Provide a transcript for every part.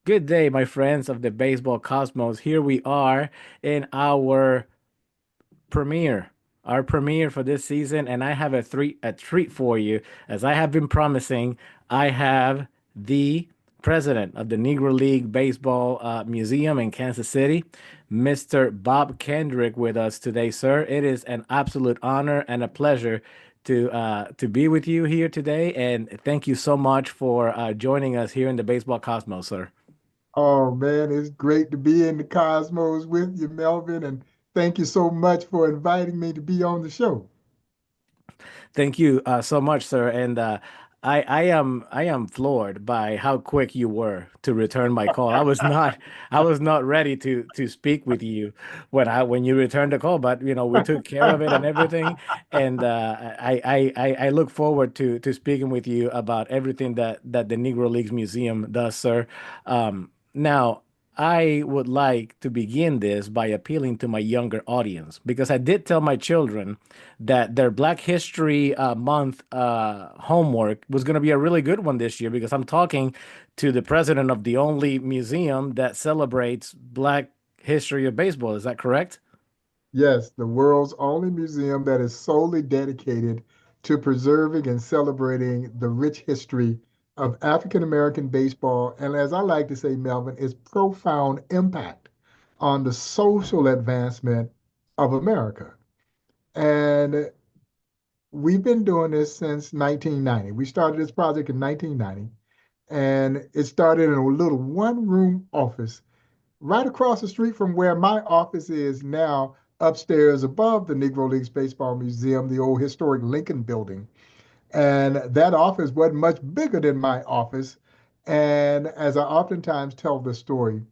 Good day, my friends of the baseball cosmos. Here we are in premiere, our premiere for this season, and I have a treat for you. As I have been promising, I have the president of the Negro League Baseball Museum in Kansas City, Mr. Bob Kendrick, with us today, sir. It is an absolute honor and a pleasure to be with you here today, and thank you so much for joining us here in the baseball cosmos, sir. Oh man, it's great to be in the cosmos with you, Melvin, and thank you so much for inviting me to be on the show. Thank you so much, sir. And I am floored by how quick you were to return my call. I was not ready to speak with you when you returned the call, but we took care of it and everything. And I look forward to speaking with you about everything that the Negro Leagues Museum does, sir. Now, I would like to begin this by appealing to my younger audience because I did tell my children that their Black History Month homework was going to be a really good one this year because I'm talking to the president of the only museum that celebrates Black history of baseball. Is that correct? Yes, the world's only museum that is solely dedicated to preserving and celebrating the rich history of African American baseball, and as I like to say, Melvin, its profound impact on the social advancement of America. And we've been doing this since 1990. We started this project in 1990. And it started in a little one-room office right across the street from where my office is now, upstairs above the Negro Leagues Baseball Museum, the old historic Lincoln building. And that office wasn't much bigger than my office. And as I oftentimes tell the story,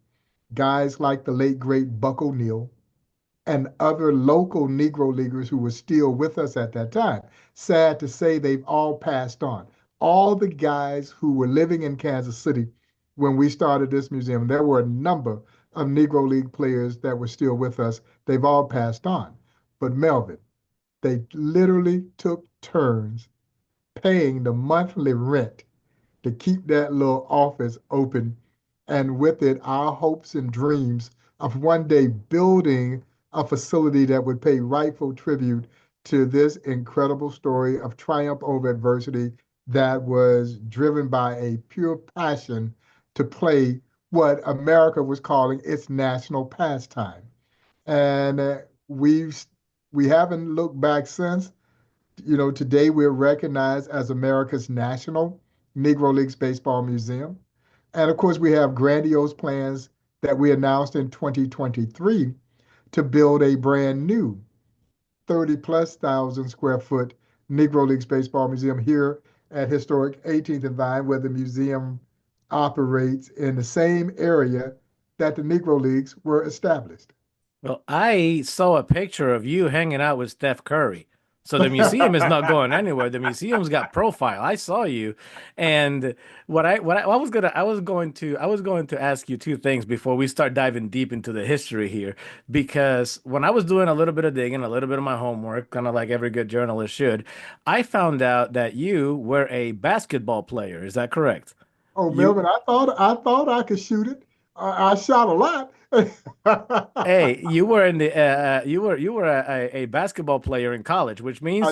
guys like the late great Buck O'Neill and other local Negro Leaguers who were still with us at that time. Sad to say, they've all passed on. All the guys who were living in Kansas City when we started this museum, there were a number of Negro League players that were still with us. They've all passed on. But Melvin, they literally took turns paying the monthly rent to keep that little office open. And with it, our hopes and dreams of one day building a facility that would pay rightful tribute to this incredible story of triumph over adversity that was driven by a pure passion to play what America was calling its national pastime. And we haven't looked back since. Today we're recognized as America's national Negro Leagues Baseball Museum. And of course, we have grandiose plans that we announced in 2023 to build a brand new 30 plus thousand square foot Negro Leagues Baseball Museum here at historic 18th and Vine, where the museum operates in the same area that the Negro Leagues were established. Well, I saw a picture of you hanging out with Steph Curry. So the museum is not going anywhere. The museum's got profile. I saw you. And I was going to ask you two things before we start diving deep into the history here. Because when I was doing a little bit of digging, a little bit of my homework, kind of like every good journalist should, I found out that you were a basketball player. Is that correct? Oh, You Melvin, I thought I could shoot it. I shot a lot. Hey, you were in the you were a basketball player in college, which I, means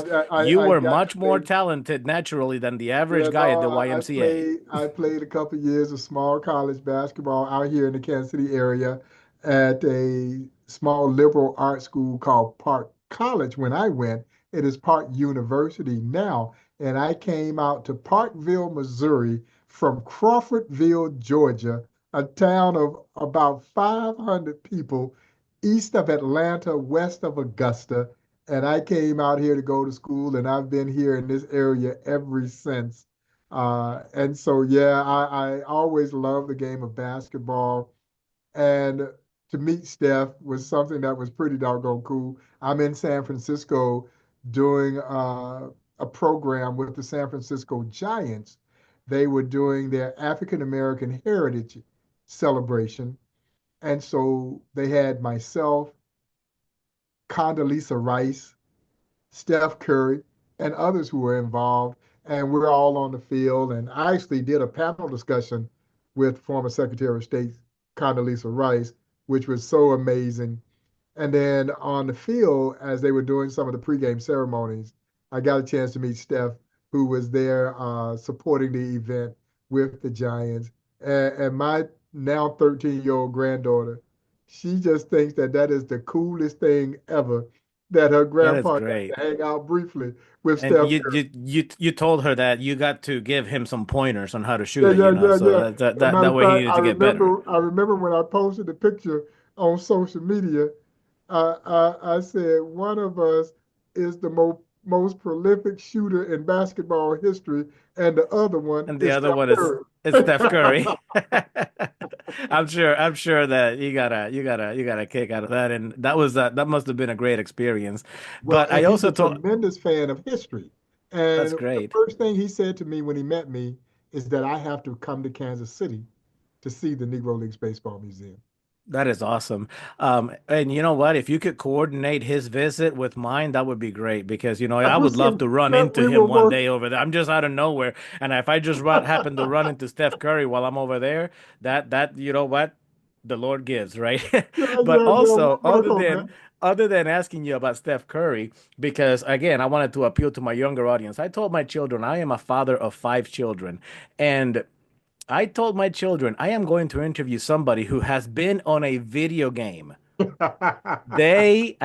you I were got to much more play. talented naturally than the average Yeah, guy at no, the I YMCA. played a couple years of small college basketball out here in the Kansas City area at a small liberal arts school called Park College. When I went, it is Park University now, and I came out to Parkville, Missouri from Crawfordville, Georgia, a town of about 500 people east of Atlanta, west of Augusta. And I came out here to go to school, and I've been here in this area ever since. And so, yeah, I always loved the game of basketball. And to meet Steph was something that was pretty doggone cool. I'm in San Francisco doing a program with the San Francisco Giants. They were doing their African American Heritage celebration. And so they had myself, Condoleezza Rice, Steph Curry, and others who were involved. And we're all on the field. And I actually did a panel discussion with former Secretary of State Condoleezza Rice, which was so amazing. And then on the field, as they were doing some of the pregame ceremonies, I got a chance to meet Steph, who was there supporting the event with the Giants. And my now 13-year-old granddaughter, she just thinks that that is the coolest thing ever that her That is grandpa got great. to hang out briefly with And Steph. you told her that you got to give him some pointers on how to Yeah, shoot it, yeah, yeah, so yeah. As a that matter that of way he fact, needed to get better. I remember when I posted the picture on social media, I said one of us is the most prolific shooter in basketball history, and the other one And the is other Steph one Curry. is Steph Curry. I'm sure that you got a kick out of that, and that must have been a great experience. Well, But I and he's also a told tremendous fan of history. And That's the great. first thing he said to me when he met me is that I have to come to Kansas City to see the Negro Leagues Baseball Museum. That is awesome. And you know what? If you could coordinate his visit with mine, that would be great because, I would love Listen, to run into we him will one work. day over there. I'm just out of nowhere. And if I just happen to run into Steph Curry while I'm over there, you know what? The Lord gives, right? Yeah, But yeah, yeah. also, We'll work on that. other than asking you about Steph Curry, because again, I wanted to appeal to my younger audience. I told my children I am a father of five children. And I told my children I am going to interview somebody who has been on a video game. And they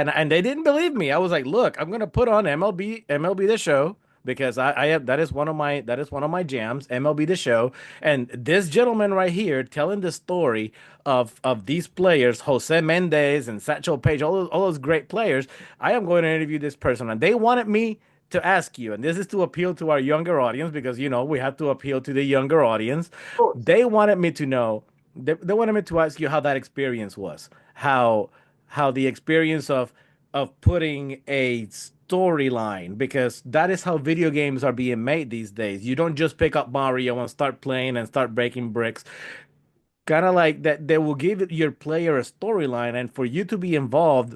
didn't believe me. I was like, "Look, I'm gonna put on MLB the Show because I have that is one of my jams, MLB the Show, and this gentleman right here telling the story of these players, Jose Mendez and Satchel Paige, all those great players. I am going to interview this person, and they wanted me to ask you, and this is to appeal to our younger audience because we have to appeal to the younger audience. Of course. They wanted me to know. They wanted me to ask you how that experience was, how the experience of putting a storyline, because that is how video games are being made these days. You don't just pick up Mario and start playing and start breaking bricks. Kind of like that, they will give your player a storyline, and for you to be involved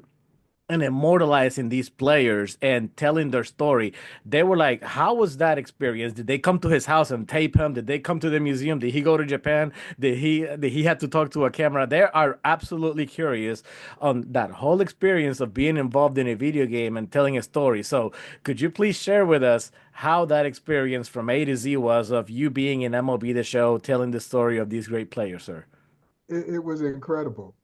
and immortalizing these players and telling their story. They were like, how was that experience? Did they come to his house and tape him? Did they come to the museum? Did he go to Japan? Did he have to talk to a camera? They are absolutely curious on that whole experience of being involved in a video game and telling a story. So could you please share with us how that experience from A to Z was of you being in MLB The Show, telling the story of these great players, sir? It was incredible.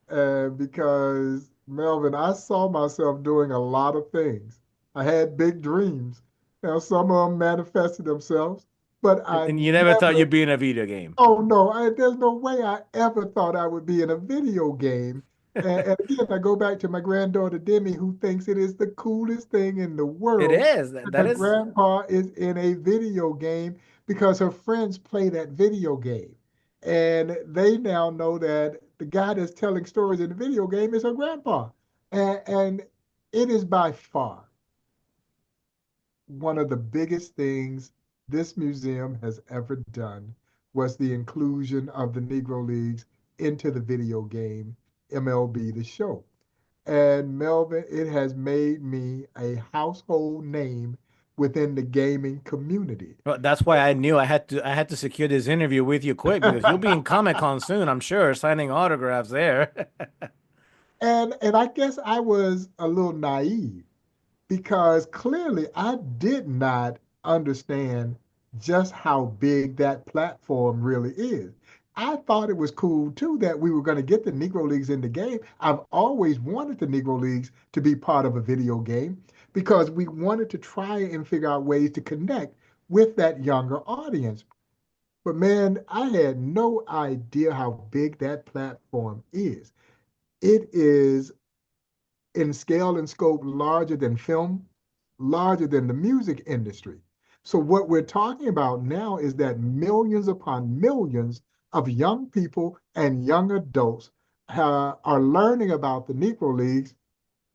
Because, Melvin, I saw myself doing a lot of things. I had big dreams. Now, some of them manifested themselves, but I And you never thought never, you'd be in a video game. oh no, there's no way I ever thought I would be in a video game. And again, I go back to my granddaughter Demi, who thinks it is the coolest thing in the It world is. that That her is. grandpa is in a video game because her friends play that video game. And they now know that the guy that's telling stories in the video game is her grandpa. And it is by far one of the biggest things this museum has ever done was the inclusion of the Negro Leagues into the video game MLB The Show. And Melvin, it has made me a household name within the gaming community. Well, that's why I knew I had to secure this interview with you quick because you'll be in Comic Con soon, I'm sure, signing autographs there. And I guess I was a little naive because clearly I did not understand just how big that platform really is. I thought it was cool too that we were going to get the Negro Leagues in the game. I've always wanted the Negro Leagues to be part of a video game because we wanted to try and figure out ways to connect with that younger audience. But man, I had no idea how big that platform is. It is in scale and scope larger than film, larger than the music industry. So, what we're talking about now is that millions upon millions of young people and young adults are learning about the Negro Leagues.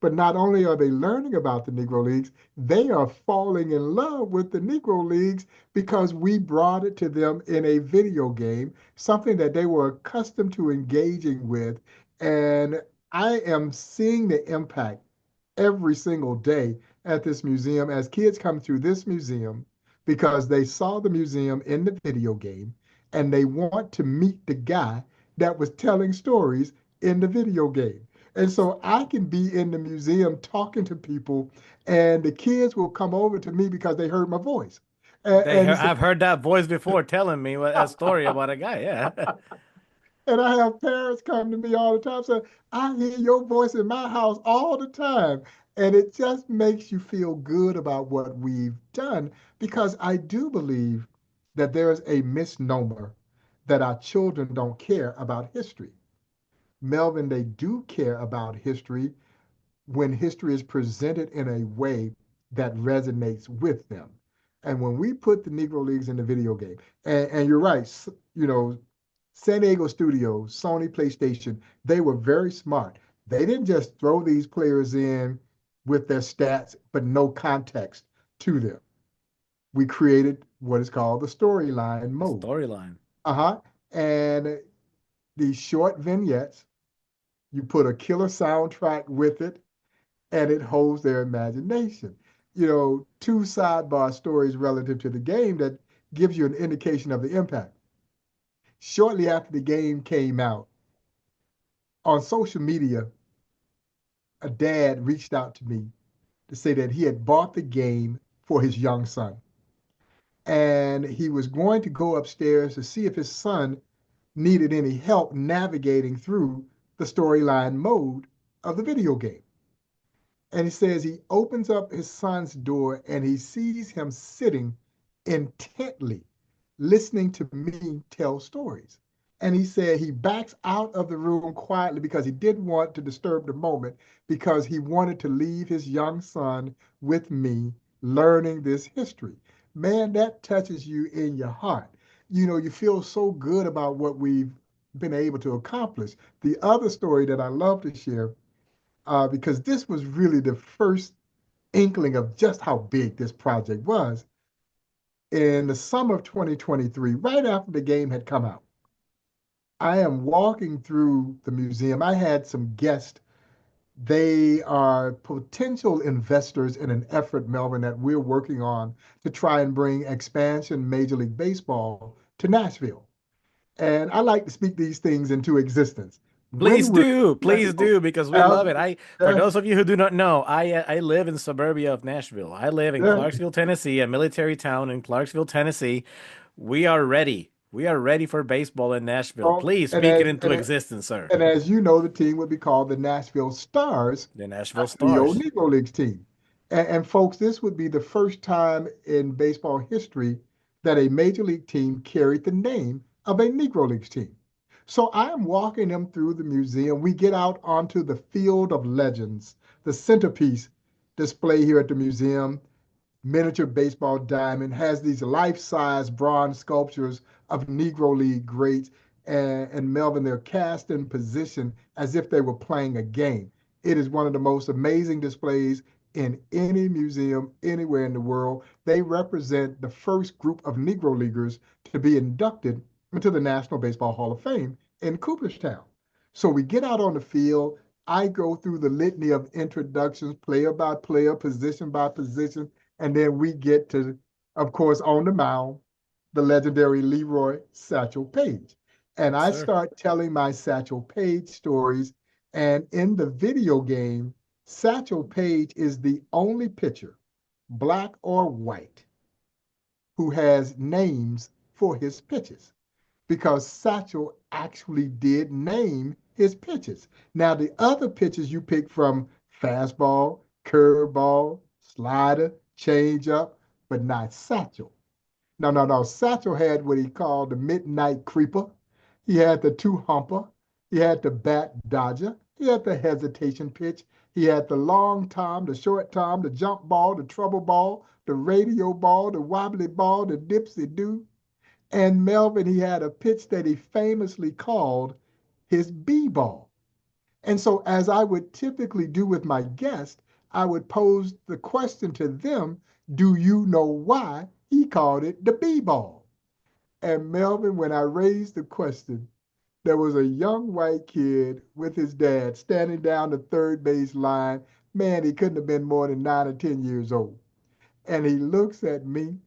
But not only are they learning about the Negro Leagues, they are falling in love with the Negro Leagues because we brought it to them in a video game, something that they were accustomed to engaging with. And I am seeing the impact every single day at this museum as kids come through this museum because they saw the museum in the video game. and they want to meet the guy that was telling stories in the video game. And so I can be in the museum talking to people, and the kids will come over to me because they heard my voice. And say, I've heard that voice before telling me a story about a guy. Yeah. and I have parents come to me all the time saying, I hear your voice in my house all the time. And it just makes you feel good about what we've done because I do believe that there's a misnomer that our children don't care about history. Melvin, they do care about history when history is presented in a way that resonates with them. And when we put the Negro Leagues in the video game, and you're right, you know, San Diego Studios, Sony PlayStation, they were very smart. They didn't just throw these players in with their stats, but no context to them. We created what is called the storyline The mode. storyline. Uh-huh. And these short vignettes, you put a killer soundtrack with it, and it holds their imagination. You know, two sidebar stories relative to the game that gives you an indication of the impact. Shortly after the game came out, on social media, a dad reached out to me to say that he had bought the game for his young son. And he was going to go upstairs to see if his son needed any help navigating through the storyline mode of the video game. And he says he opens up his son's door and he sees him sitting intently listening to me tell stories. And he said he backs out of the room quietly because he didn't want to disturb the moment because he wanted to leave his young son with me learning this history. Man, that touches you in your heart. You know, you feel so good about what we've been able to accomplish. The other story that I love to share, because this was really the first inkling of just how big this project was. In the summer of 2023, right after the game had come out, I am walking through the museum. I had some guests. They are potential investors in an effort, Melvin, that we're working on to try and bring expansion Major League Baseball to Nashville. And I like to speak these things into existence. When we're Please successful, do, because we as love it. For yes, those of you who do not know, I live in suburbia of Nashville. I live in yes, Clarksville, Tennessee, a military town in Clarksville, Tennessee. We are ready. We are ready for baseball in Nashville. well, Please and speak it as into existence, sir. and as you know, the team would be called the Nashville Stars The Nashville after the old Stars. Negro Leagues team. And folks, this would be the first time in baseball history that a major league team carried the name of a Negro Leagues team. So I'm walking them through the museum. We get out onto the Field of Legends, the centerpiece display here at the museum. Miniature baseball diamond has these life-size bronze sculptures of Negro League greats. And Melvin, they're cast in position as if they were playing a game. It is one of the most amazing displays in any museum anywhere in the world. They represent the first group of Negro Leaguers to be inducted into the National Baseball Hall of Fame in Cooperstown. So we get out on the field. I go through the litany of introductions, player by player, position by position, and then we get to, of course, on the mound, the legendary Leroy Satchel Paige. And Yes, I sir. start telling my Satchel Paige stories. And in the video game, Satchel Paige is the only pitcher, black or white, who has names for his pitches because Satchel actually did name his pitches. Now, the other pitches you pick from fastball, curveball, slider, changeup, but not Satchel. No, no, no. Satchel had what he called the midnight creeper. He had the two humper. He had the bat dodger. He had the hesitation pitch. He had the long tom, the short tom, the jump ball, the trouble ball, the radio ball, the wobbly ball, the dipsy do. And Melvin, he had a pitch that he famously called his B ball. And so, as I would typically do with my guests, I would pose the question to them, do you know why he called it the B ball? And Melvin, when I raised the question, there was a young white kid with his dad standing down the third base line. Man, he couldn't have been more than 9 or 10 years old. And he looks at me,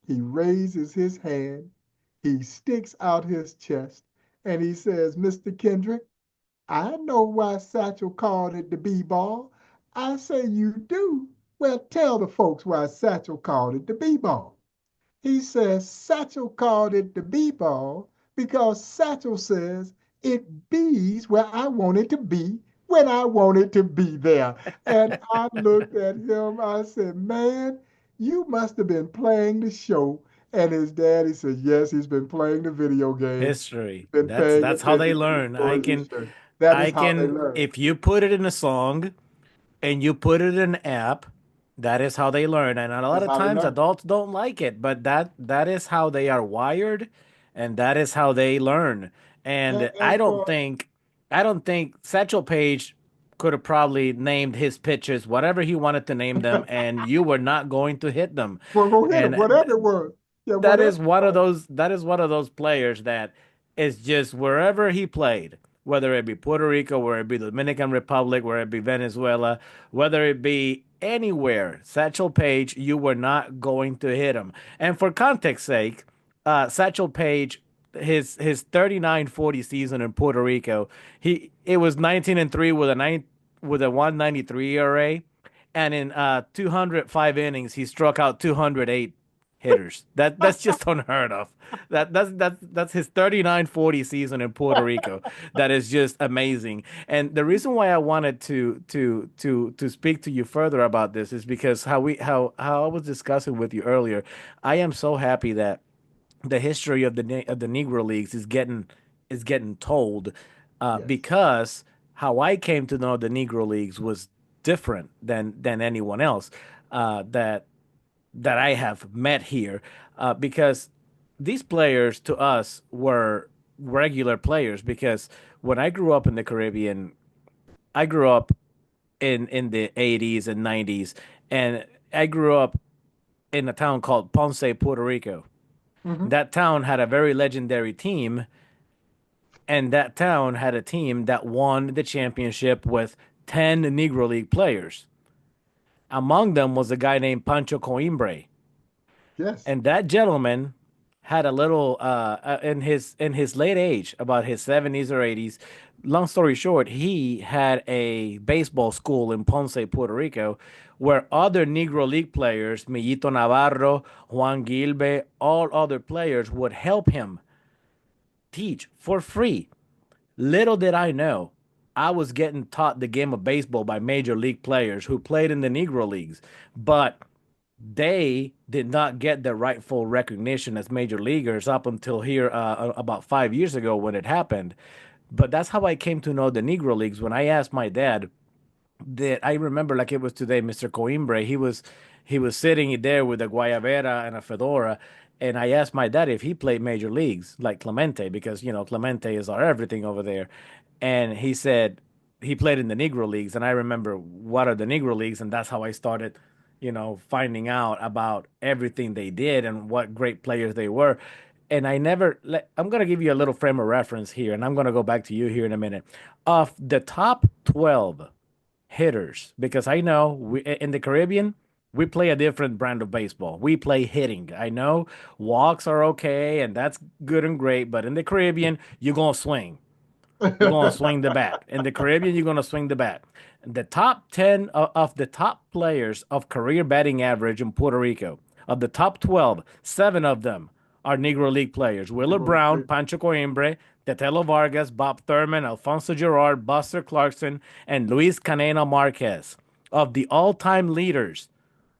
he raises his hand, He sticks out his chest and he says, Mr. Kendrick, I know why Satchel called it the B-ball. I say you do. Well, tell the folks why Satchel called it the B-ball. He says Satchel called it the B-ball because Satchel says it bees where I want it to be when I want it to be there. And I looked at him, I said, man, you must have been playing the show. And his daddy said, yes, he's been playing the video game, History. been That's paying that's how they attention to the learn. story history. That is I how they can learn. if you put it in a song and you put it in an app, that is how they learn. And a lot That's of how they times learn. adults don't like it, but that is how they are wired and that is how they learn. And And for I don't think Satchel Paige could have probably named his pitches whatever he wanted to name them, and you were not going to hit them. well, go hit him, And whatever it was. Yeah, that whatever is it one of was. those players that is just wherever he played, whether it be Puerto Rico, whether it be the Dominican Republic, whether it be Venezuela, whether it be anywhere, Satchel Paige, you were not going to hit him. And for context sake, Satchel Paige, his 39-40 season in Puerto Rico, it was 19-3 with a 193 ERA, and in 205 innings, he struck out 208 hitters. That's just unheard of. That's his 39-40 season in Puerto Rico. That is just amazing. And the reason why I wanted to speak to you further about this is because how I was discussing with you earlier. I am so happy that the history of the Negro Leagues is getting told, Yes. because how I came to know the Negro Leagues was different than anyone else that I have met here, because these players to us were regular players. Because when I grew up in the Caribbean, I grew up in the 80s and 90s, and I grew up in a town called Ponce, Puerto Rico. Hmm. That town had a very legendary team, and that town had a team that won the championship with 10 Negro League players. Among them was a guy named Pancho Coimbre. Yes. And that gentleman had a little in his late age, about his 70s or 80s. Long story short, he had a baseball school in Ponce, Puerto Rico, where other Negro League players, Millito Navarro, Juan Gilbe, all other players would help him teach for free. Little did I know, I was getting taught the game of baseball by major league players who played in the Negro Leagues, but they did not get the rightful recognition as major leaguers up until here, about 5 years ago when it happened. But that's how I came to know the Negro Leagues. When I asked my dad, that I remember like it was today, Mr. Coimbre, he was sitting there with a guayabera and a fedora, and I asked my dad if he played major leagues like Clemente, because Clemente is our everything over there, and he said he played in the Negro Leagues. And I remember what are the Negro Leagues, and that's how I started, finding out about everything they did and what great players they were. And I'm going to give you a little frame of reference here, and I'm going to go back to you here in a minute. Of the top 12 hitters, because I know in the Caribbean, we play a different brand of baseball. We play hitting. I know walks are okay, and that's good and great, but in the Caribbean, you're going to swing. You're going to swing the bat. In the Caribbean, you're going to swing the bat. The top 10 of the top players of career batting average in Puerto Rico, of the top 12, seven of them are Negro League players. Willard Brown, Pancho Coimbre, Tetelo Vargas, Bob Thurman, Alfonso Gerard, Buster Clarkson, and Luis Canena Marquez. Of the all-time leaders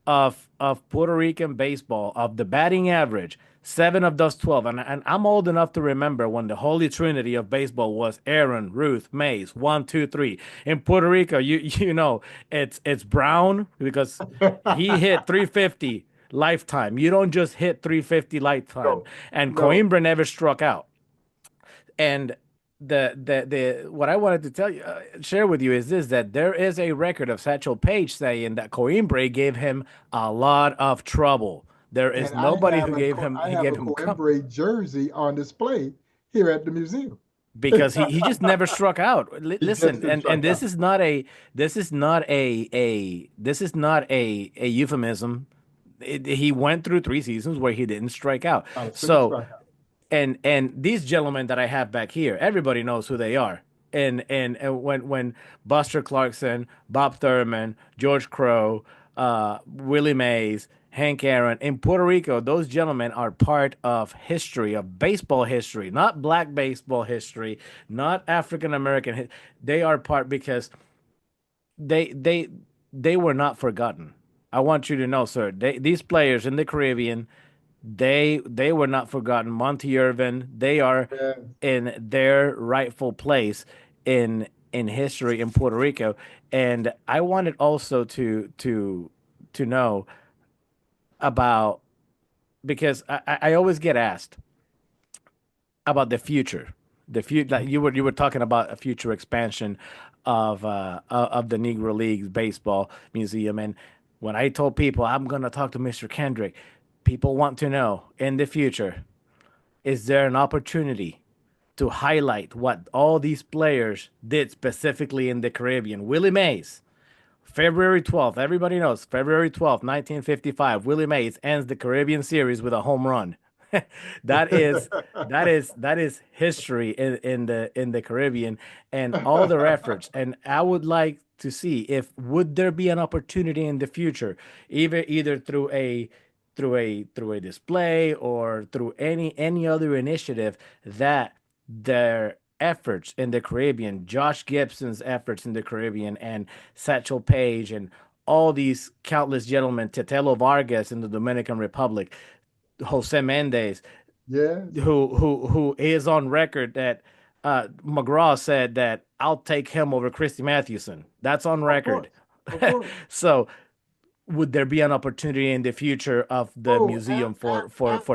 of Puerto Rican baseball, of the batting average, seven of those 12. And I'm old enough to remember when the Holy Trinity of baseball was Aaron, Ruth, Mays, one, two, three. In Puerto Rico, you know, it's Brown because he hit 350 lifetime. You don't just hit 350 lifetime. No, And no. Coimbra never struck out. And the what I wanted to tell you, share with you, is this: that there is a record of Satchel Paige saying that Coimbre gave him a lot of trouble. There is And I nobody have I he have gave a him Coimbre jersey on display here at the museum. because he just never struck out. He just Listen, didn't and strike this out. is not a this is not a euphemism. He went through 3 seasons where he didn't strike out. Not a single So strikeout. And these gentlemen that I have back here, everybody knows who they are. And when Buster Clarkson, Bob Thurman, George Crow, Willie Mays, Hank Aaron in Puerto Rico, those gentlemen are part of history, of baseball history, not black baseball history, not African American. They are part because they they they were not forgotten. I want you to know, sir. These players in the Caribbean, they were not forgotten. Monty Irvin, they are Yeah. in their rightful place in history in Puerto Rico. And I wanted also to know about because I always get asked about the future. The future, like you were talking about a future expansion of the Negro Leagues Baseball Museum, and when I told people I'm gonna talk to Mr. Kendrick, people want to know in the future, is there an opportunity to highlight what all these players did specifically in the Caribbean? Willie Mays, February 12th, everybody knows, February 12th, 1955, Willie Mays ends the Caribbean series with a home run. That is that is history in the Caribbean and all their efforts. And I would like to see if would there be an opportunity in the future, either through a display or through any other initiative that their efforts in the Caribbean, Josh Gibson's efforts in the Caribbean, and Satchel Paige, and all these countless gentlemen, Tetelo Vargas in the Dominican Republic, Jose Mendez, Yes, who is on record that McGraw said that I'll take him over Christy Mathewson. That's on of record. course, of course. So would there be an opportunity in the future of the Oh, museum for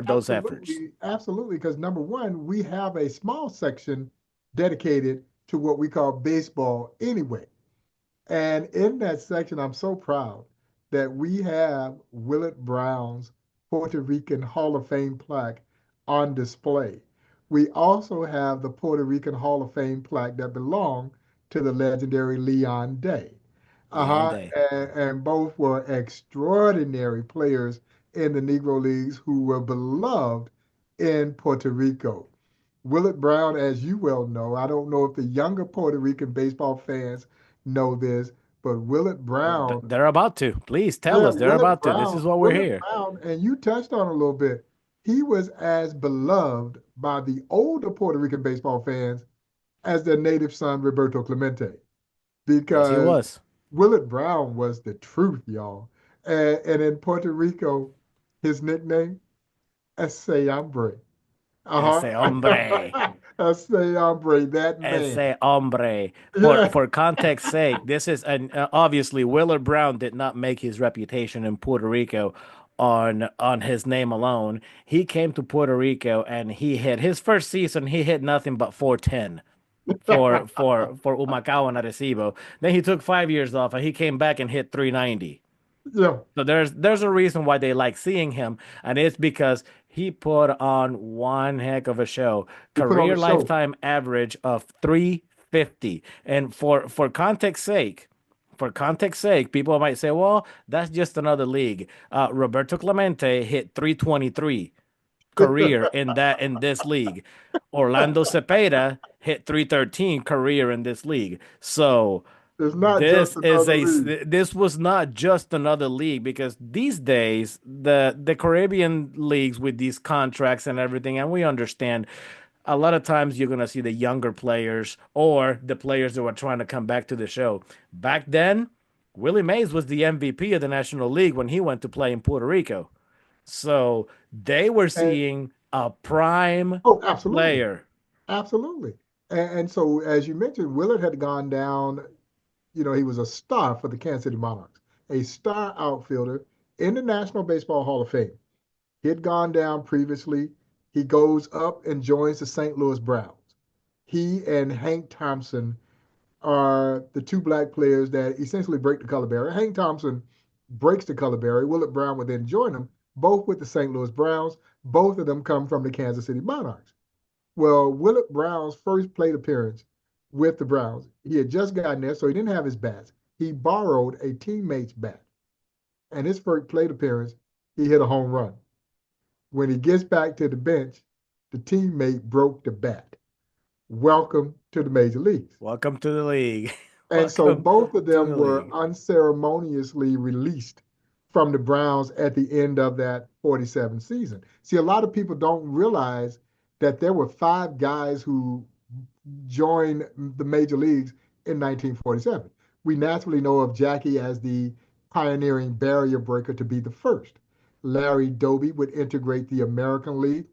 those efforts? absolutely, absolutely. Because number one, we have a small section dedicated to what we call baseball anyway. And in that section, I'm so proud that we have Willard Brown's Puerto Rican Hall of Fame plaque on display. We also have the Puerto Rican Hall of Fame plaque that belonged to the legendary Leon Day. Leon Uh-huh. Day. And both were extraordinary players in the Negro Leagues who were beloved in Puerto Rico. Willard Brown, as you well know, I don't know if the younger Puerto Rican baseball fans know this, but Willard Brown, They're about to. Please tell yeah, us. They're about to. This is why we're Willard here. Brown, and you touched on it a little bit. He was as beloved by the older Puerto Rican baseball fans as their native son, Roberto Clemente, Yes, he because was. Willard Brown was the truth, y'all. And in Puerto Rico, his nickname, Ese Hombre. Ese hombre. Uh-huh. Ese Hombre, that man. Ese hombre. For Yeah. for context sake, this is and obviously Willard Brown did not make his reputation in Puerto Rico on his name alone. He came to Puerto Rico and he hit his first season. He hit nothing but 410 for Humacao and Arecibo. Then he took 5 years off and he came back and hit 390. Yeah. So there's a reason why they like seeing him, and it's because he put on one heck of a show. He put on Career the show. lifetime average of 350. And for context sake, people might say, well, that's just another league. Roberto Clemente hit 323 career in this league. Orlando Cepeda hit 313 career in this league. So It's not just this is another a league. this was not just another league because these days the Caribbean leagues with these contracts and everything, and we understand a lot of times you're gonna see the younger players or the players that were trying to come back to the show. Back then, Willie Mays was the MVP of the National League when he went to play in Puerto Rico. So they were And seeing a prime oh, absolutely. player. Absolutely. And so, as you mentioned, Willard had gone down, he was a star for the Kansas City Monarchs, a star outfielder in the National Baseball Hall of Fame. He had gone down previously. He goes up and joins the St. Louis Browns. He and Hank Thompson are the two black players that essentially break the color barrier. Hank Thompson breaks the color barrier. Willard Brown would then join them, both with the St. Louis Browns. Both of them come from the Kansas City Monarchs. Well, Willard Brown's first plate appearance with the Browns, he had just gotten there, so he didn't have his bats. He borrowed a teammate's bat. And his first plate appearance, he hit a home run. When he gets back to the bench, the teammate broke the bat. Welcome to the major leagues. Welcome to the league. And so Welcome both of to them the were league. unceremoniously released from the Browns at the end of that 47 season. See, a lot of people don't realize that there were five guys who joined the major leagues in 1947. We naturally know of Jackie as the pioneering barrier breaker to be the first. Larry Doby would integrate the American League.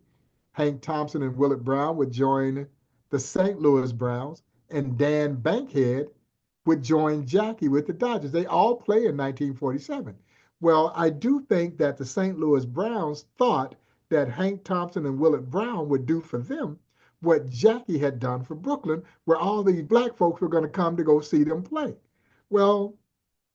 Hank Thompson and Willard Brown would join the St. Louis Browns, and Dan Bankhead would join Jackie with the Dodgers. They all play in 1947. Well, I do think that the St. Louis Browns thought that Hank Thompson and Willard Brown would do for them what Jackie had done for Brooklyn, where all these black folks were going to come to go see them play. Well,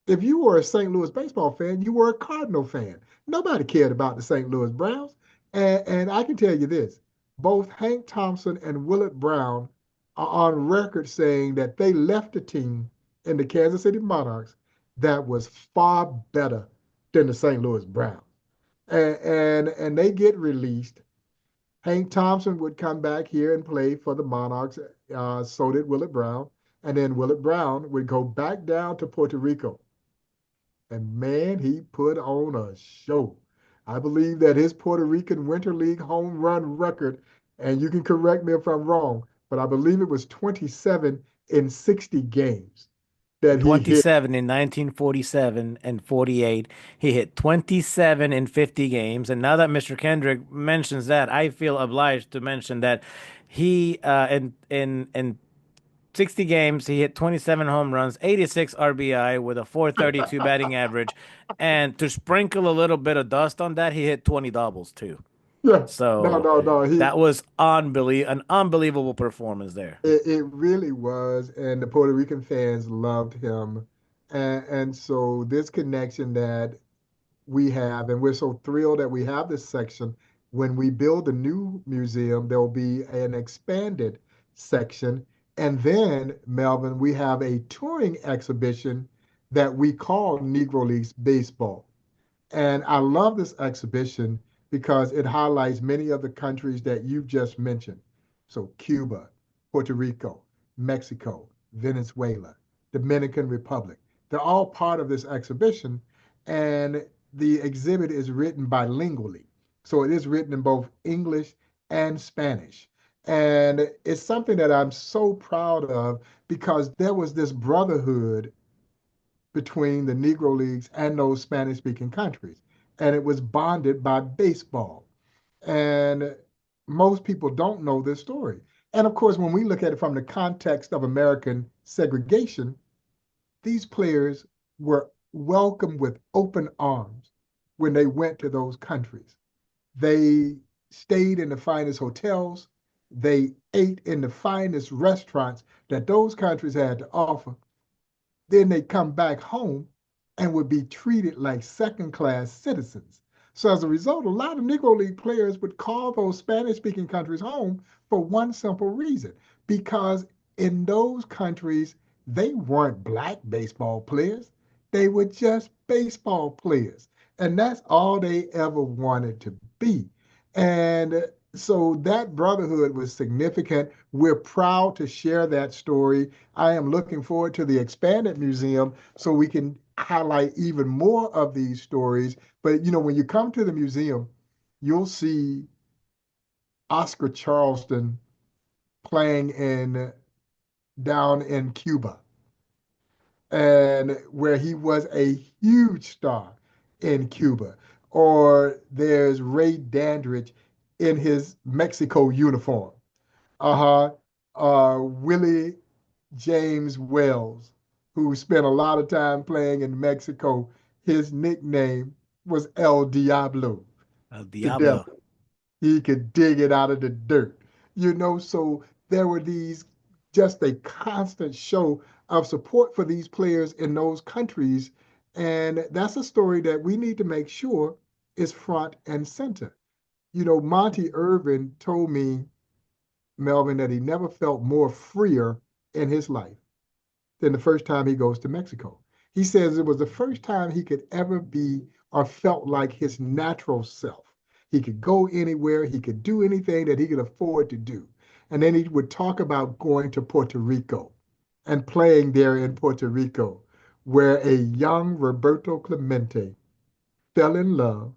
if you were a St. Louis baseball fan, you were a Cardinal fan. Nobody cared about the St. Louis Browns. And I can tell you this, both Hank Thompson and Willard Brown are on record saying that they left a team in the Kansas City Monarchs that was far better than the St. Louis Browns. And they get released. Hank Thompson would come back here and play for the Monarchs. So did Willard Brown. And then Willard Brown would go back down to Puerto Rico, and man, he put on a show. I believe that his Puerto Rican Winter League home run record, and you can correct me if I'm wrong, but I believe it was 27 in 60 games that he hit. 27 in 1947 and 48. He hit 27 in 50 games. And now that Mr. Kendrick mentions that, I feel obliged to mention that he in 60 games, he hit 27 home runs, 86 RBI with a 432 batting average. And to sprinkle a little bit of dust on that, he hit 20 doubles too. Yeah, no, So no, no. that was an unbelievable performance there. It really was, and the Puerto Rican fans loved him. And so this connection that we have, and we're so thrilled that we have this section. When we build a new museum, there'll be an expanded section. And then, Melvin, we have a touring exhibition that we call Negro Leagues Baseball. And I love this exhibition because it highlights many of the countries that you've just mentioned. So Cuba, Puerto Rico, Mexico, Venezuela, Dominican Republic. They're all part of this exhibition. And the exhibit is written bilingually. So it is written in both English and Spanish. And it's something that I'm so proud of because there was this brotherhood between the Negro Leagues and those Spanish speaking countries. And it was bonded by baseball. And most people don't know this story. And of course, when we look at it from the context of American segregation, these players were welcomed with open arms when they went to those countries. They stayed in the finest hotels. They ate in the finest restaurants that those countries had to offer. Then they come back home and would be treated like second class citizens. So as a result, a lot of Negro League players would call those Spanish speaking countries home for one simple reason, because in those countries, they weren't black baseball players. They were just baseball players. And that's all they ever wanted to be. And so that brotherhood was significant. We're proud to share that story. I am looking forward to the expanded museum so we can highlight even more of these stories. But when you come to the museum, you'll see Oscar Charleston playing in down in Cuba, and where he was a huge star in Cuba. Or there's Ray Dandridge in his Mexico uniform. Uh-huh. Willie James Wells, who spent a lot of time playing in Mexico. His nickname was El Diablo, El the Diablo. devil. He could dig it out of the dirt. So there were these just a constant show of support for these players in those countries. And that's a story that we need to make sure is front and center. Monty Irvin told me, Melvin, that he never felt more freer in his life than the first time he goes to Mexico. He says it was the first time he could ever be or felt like his natural self. He could go anywhere. He could do anything that he could afford to do. And then he would talk about going to Puerto Rico and playing there in Puerto Rico, where a young Roberto Clemente fell in love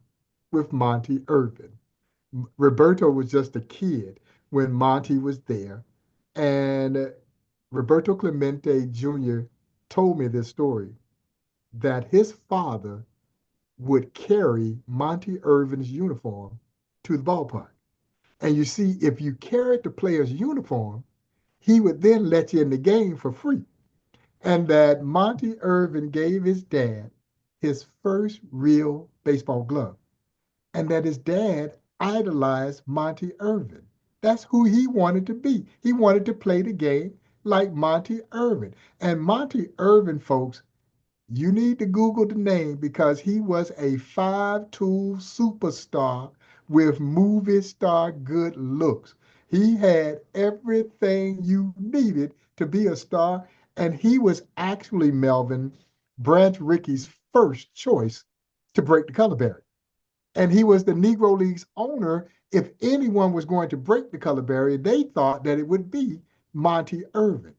with Monty Irvin. Roberto was just a kid when Monty was there. And Roberto Clemente Jr. told me this story that his father would carry Monty Irvin's uniform to the ballpark. And you see, if you carried the player's uniform, he would then let you in the game for free. And that Monty Irvin gave his dad his first real baseball glove, and that his dad idolized Monty Irvin. That's who he wanted to be. He wanted to play the game like Monty Irvin. And Monty Irvin, folks, you need to Google the name because he was a five-tool superstar with movie star good looks. He had everything you needed to be a star, and he was actually, Melvin, Branch Rickey's first choice to break the color barrier. And he was the Negro Leagues owner. If anyone was going to break the color barrier, they thought that it would be Monty Irvin.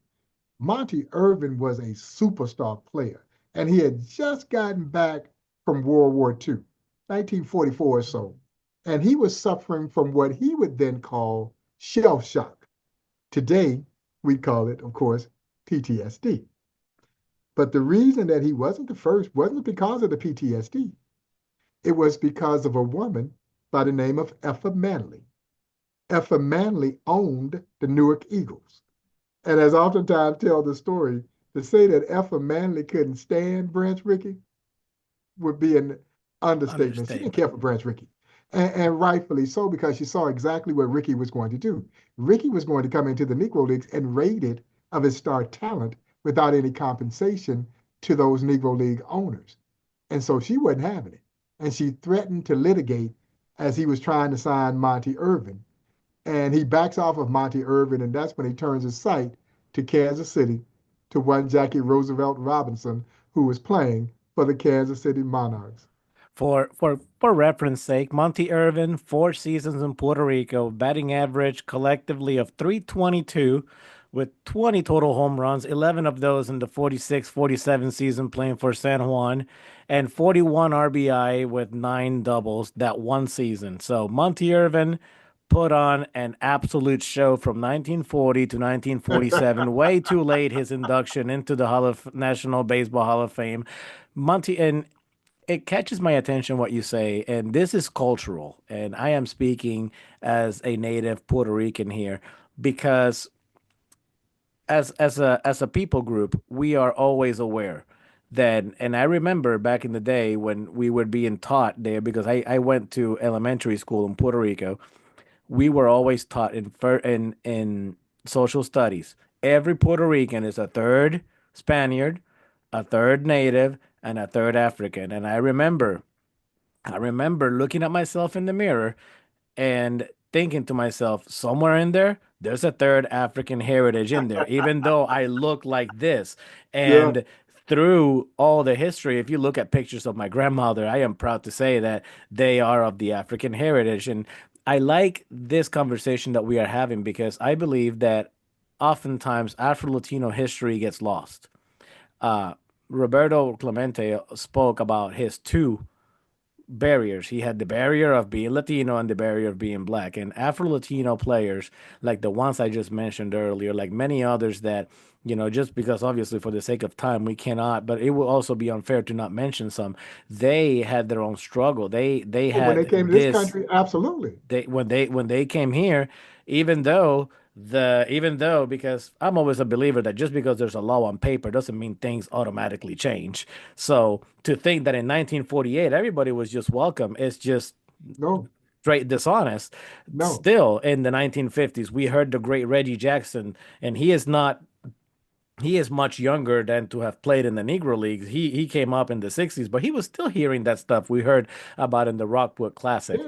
Monty Irvin was a superstar player, and he had just gotten back from World War II, 1944 or so. And he was suffering from what he would then call shell shock. Today, we call it, of course, PTSD. But the reason that he wasn't the first wasn't because of the PTSD. It was because of a woman by the name of Effa Manley. Effa Manley owned the Newark Eagles. And as I oftentimes tell the story, to say that Effa Manley couldn't stand Branch Rickey would be an understatement. She didn't Understatement. care for Branch Rickey. And rightfully so, because she saw exactly what Rickey was going to do. Rickey was going to come into the Negro Leagues and raid it of his star talent without any compensation to those Negro League owners. And so she wasn't having it. And she threatened to litigate as he was trying to sign Monty Irvin. And he backs off of Monty Irvin, and that's when he turns his sight to Kansas City, to one Jackie Roosevelt Robinson, who was playing for the Kansas City Monarchs. For reference sake, Monty Irvin, 4 seasons in Puerto Rico, batting average collectively of 322 with 20 total home runs, 11 of those in the 46-47 season playing for San Juan, and 41 RBI with 9 doubles that one season. So Monty Irvin put on an absolute show from 1940 to 1947. Way too late his induction into the National Baseball Hall of Fame. Monty and it catches my attention what you say, and this is cultural. And I am speaking as a native Puerto Rican here because as a people group, we are always aware that, and I remember back in the day when we were being taught there, because I went to elementary school in Puerto Rico, we were always taught in social studies. Every Puerto Rican is a third Spaniard, a third native, and a third African. And I remember looking at myself in the mirror and thinking to myself, somewhere in there, there's a third African heritage in there, even though I look like this. Yeah, And through all the history, if you look at pictures of my grandmother, I am proud to say that they are of the African heritage. And I like this conversation that we are having because I believe that oftentimes Afro-Latino history gets lost. Uh, Roberto Clemente spoke about his two barriers. He had the barrier of being Latino and the barrier of being black. And Afro-Latino players, like the ones I just mentioned earlier, like many others that, just because obviously for the sake of time we cannot, but it will also be unfair to not mention some. They had their own struggle. They when they had came to this this country, absolutely. when they came here, even though because I'm always a believer that just because there's a law on paper doesn't mean things automatically change. So to think that in 1948 everybody was just welcome is just No, straight dishonest. no. Still in the 1950s, we heard the great Reggie Jackson, and he is much younger than to have played in the Negro Leagues. He came up in the 60s, but he was still hearing that stuff we heard about in the Rockwood Classic.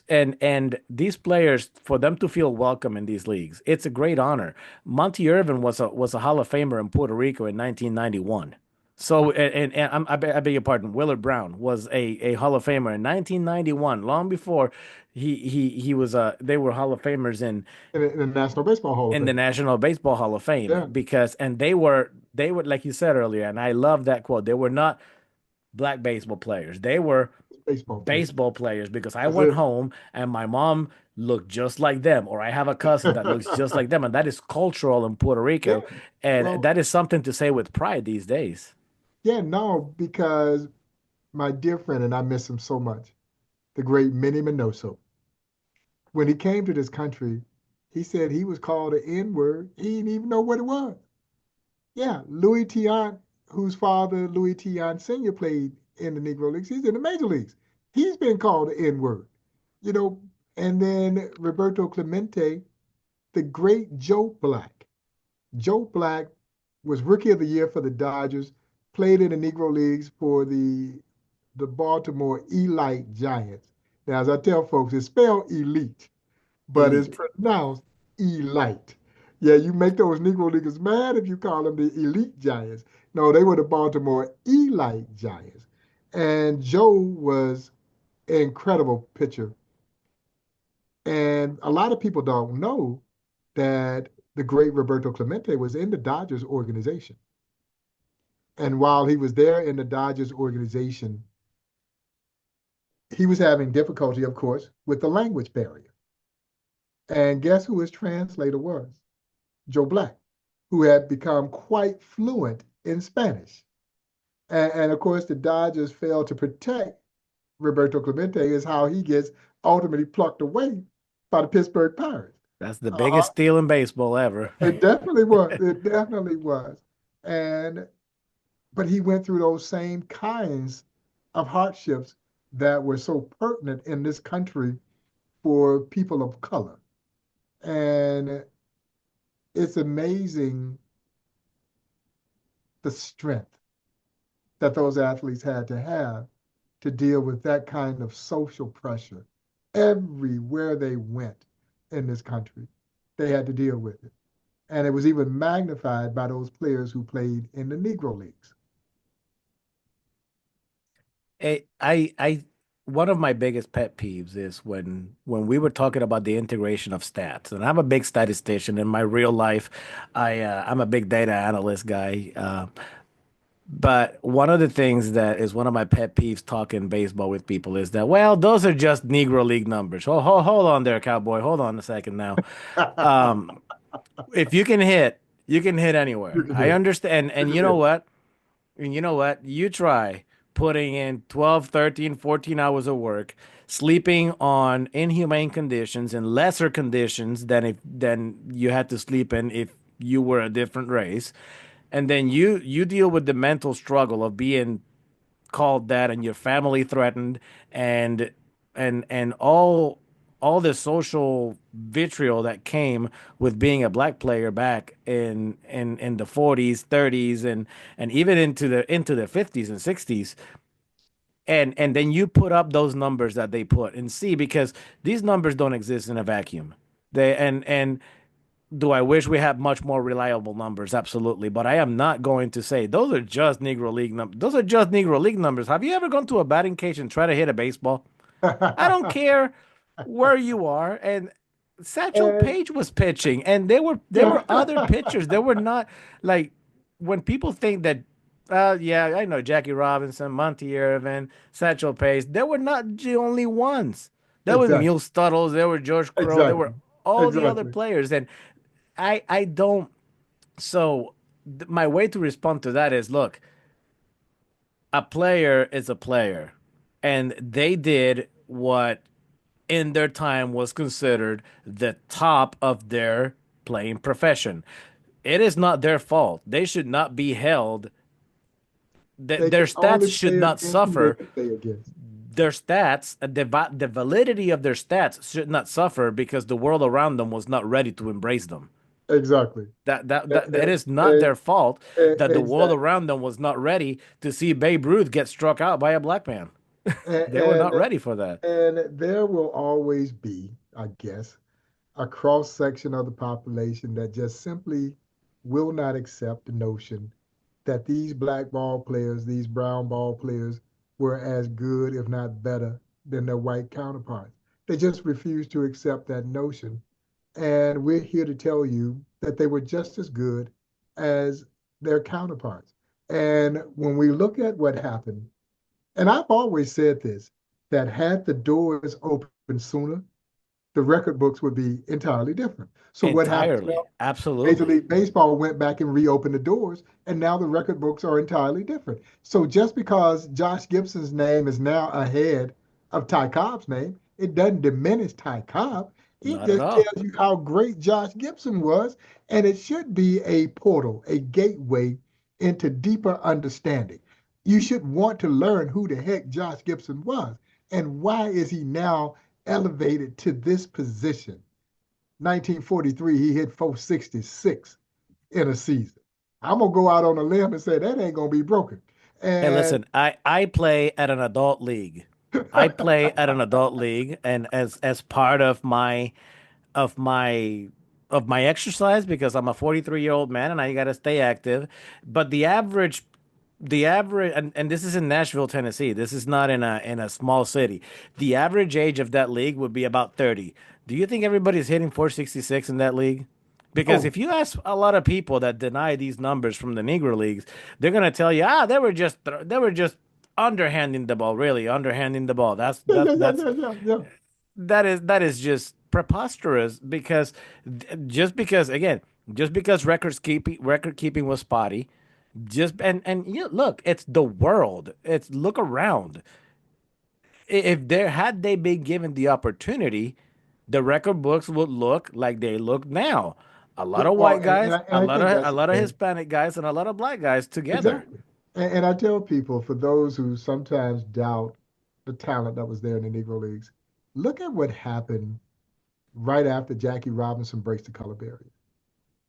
Yeah. And these players, for them to feel welcome in these leagues, it's a great honor. Monty Irvin was a Hall of Famer in Puerto Rico in 1991. So, and I beg your pardon, Willard Brown was a Hall of Famer in 1991, long before he was they were Hall of Famers In the National Baseball Hall of in the Fame. National Baseball Hall of Fame Yeah, because and they were like you said earlier, and I love that quote. They were not black baseball players. They were baseball players. baseball players because I That's went it. home and my mom looked just like them, or I have a cousin that looks just like them, and that is cultural in Puerto Yeah. Rico, and Well, that is something to say with pride these days. yeah, no, because my dear friend, and I miss him so much, the great Minnie Minoso, when he came to this country, he said he was called an N-word. He didn't even know what it was. Yeah, Louis Tiant, whose father, Louis Tiant Sr., played in the Negro Leagues, he's in the major leagues. He's been called an N-word, you know. And then Roberto Clemente, the great Joe Black. Joe Black was Rookie of the Year for the Dodgers, played in the Negro Leagues for the Baltimore Elite Giants. Now, as I tell folks, it's spelled elite, but it's Elite. pronounced elite. Yeah, you make those Negro Leaguers mad if you call them the Elite Giants. No, they were the Baltimore Elite Giants. And Joe was an incredible pitcher. And a lot of people don't know that the great Roberto Clemente was in the Dodgers organization. And while he was there in the Dodgers organization, he was having difficulty, of course, with the language barrier. And guess who his translator was? Joe Black, who had become quite fluent in Spanish. And of course, the Dodgers failed to protect Roberto Clemente, is how he gets ultimately plucked away by the Pittsburgh Pirates. That's the Uh, biggest steal in baseball ever. it definitely was. It definitely was. And but he went through those same kinds of hardships that were so pertinent in this country for people of color. And it's amazing the strength that those athletes had to have to deal with that kind of social pressure everywhere they went in this country. They had to deal with it. And it was even magnified by those players who played in the Negro Leagues. I one of my biggest pet peeves is when we were talking about the integration of stats, and I'm a big statistician in my real life. I'm a big data analyst guy. But one of the things that is one of my pet peeves talking baseball with people is that, well, those are just Negro League numbers. Hold on there, cowboy. Hold on a second now. Um, if you can hit You anywhere. can I hit. understand. You And can you know hit. what? And you know what? You try putting in 12, 13, 14 hours of work, sleeping on inhumane conditions and lesser conditions than you had to sleep in if you were a different race. And then you deal with the mental struggle of being called that and your family threatened and and all the social vitriol that came with being a black player back in the 40s, 30s and even into the 50s and 60s and then you put up those numbers that they put and see because these numbers don't exist in a vacuum. They and do I wish we had much more reliable numbers? Absolutely. But I am not going to say those are just Negro League numbers. Those are just Negro League numbers. Have you ever gone to a batting cage and try to hit a baseball? I don't care where you are. And Satchel And Paige was pitching, and there yeah. were other pitchers. There were not like when people think that. Yeah, I know Jackie Robinson, Monty Irvin, Satchel Paige. They were not the only ones. There was Exactly. Mule Studdles. There were George Crow. There Exactly. were all the other Exactly. players, and I don't. So my way to respond to that is, look, a player is a player, and they did what in their time was considered the top of their playing profession. It is not their fault. They should not be held. They Their can stats only should play not against who they suffer. can play against. Their stats, the validity of their stats should not suffer because the world around them was not ready to embrace them. Exactly. That it E- is not their fault that the world Exactly. around them was not ready to see Babe Ruth get struck out by a black man. They were And, not ready for that. and there will always be, I guess, a cross section of the population that just simply will not accept the notion that these black ball players, these brown ball players, were as good, if not better, than their white counterparts. They just refused to accept that notion. And we're here to tell you that they were just as good as their counterparts. And when we look at what happened, and I've always said this, that had the doors opened sooner, the record books would be entirely different. So what happened? Entirely. Major Absolutely. League Baseball went back and reopened the doors, and now the record books are entirely different. So just because Josh Gibson's name is now ahead of Ty Cobb's name, it doesn't diminish Ty Cobb. It Not at just all. tells you how great Josh Gibson was, and it should be a portal, a gateway into deeper understanding. You should want to learn who the heck Josh Gibson was and why is he now elevated to this position. 1943, he hit 466 in a season. I'm gonna go out on a limb and say that ain't gonna be broken. Hey, And listen, I play at an adult league. I play at an adult league, and as part of my of my exercise, because I'm a 43-year-old man and I got to stay active. But the average, and this is in Nashville, Tennessee. This is not in a small city. The average age of that league would be about 30. Do you think everybody's hitting 466 in that league? Because oh, if you ask a lot of people that deny these numbers from the Negro Leagues, they're gonna tell you, they were just underhanding the ball, really underhanding the ball. That's yeah, that yeah, yeah, that's yeah, yeah, yeah. that is just preposterous because just because again, just because record keeping was spotty, just and you look, it's the world. It's look around. If there had they been given the opportunity, the record books would look like they look now. A lot Yeah, of well, white and guys, I, and I think a that's the lot of thing. Hispanic guys, and a lot of black guys together. Exactly. And I tell people, for those who sometimes doubt the talent that was there in the Negro Leagues, look at what happened right after Jackie Robinson breaks the color barrier.